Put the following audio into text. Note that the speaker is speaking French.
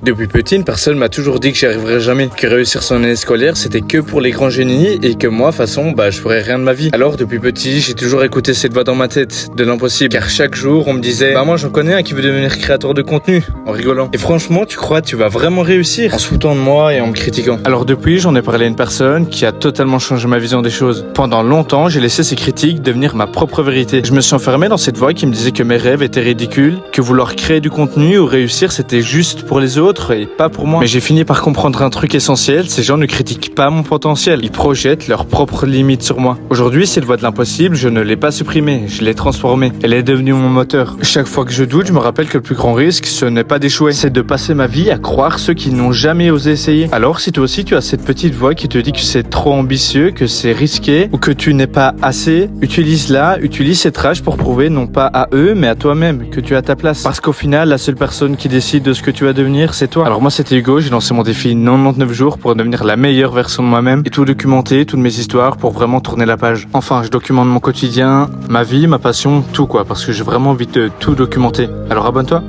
Depuis petit, une personne m'a toujours dit que j'y arriverais jamais, que réussir son année scolaire c'était que pour les grands génies et que moi, de toute façon, je ferais rien de ma vie. Alors depuis petit, j'ai toujours écouté cette voix dans ma tête, de l'impossible, car chaque jour on me disait moi j'en connais un qui veut devenir créateur de contenu, en rigolant. Et franchement, tu crois tu vas vraiment réussir en se foutant de moi et en me critiquant. Alors depuis, j'en ai parlé à une personne qui a totalement changé ma vision des choses. Pendant longtemps, j'ai laissé ces critiques devenir ma propre vérité. Je me suis enfermé dans cette voix qui me disait que mes rêves étaient ridicules, que vouloir créer du contenu ou réussir c'était juste pour les autres et pas pour moi. Mais j'ai fini par comprendre un truc essentiel, ces gens ne critiquent pas mon potentiel, ils projettent leurs propres limites sur moi. Aujourd'hui, cette voix de l'impossible, je ne l'ai pas supprimée, je l'ai transformée. Elle est devenue mon moteur. Chaque fois que je doute, je me rappelle que le plus grand risque, ce n'est pas d'échouer, c'est de passer ma vie à croire ceux qui n'ont jamais osé essayer. Alors si toi aussi tu as cette petite voix qui te dit que c'est trop ambitieux, que c'est risqué ou que tu n'es pas assez, utilise-la, utilise cette rage pour prouver non pas à eux mais à toi-même que tu as ta place. Parce qu'au final, la seule personne qui décide de ce que tu vas devenir, c'est toi. Alors moi c'était Hugo, j'ai lancé mon défi 99 jours pour devenir la meilleure version de moi-même et tout documenter, toutes mes histoires pour vraiment tourner la page. Enfin, je documente mon quotidien, ma vie, ma passion, tout quoi, parce que j'ai vraiment envie de tout documenter. Alors abonne-toi.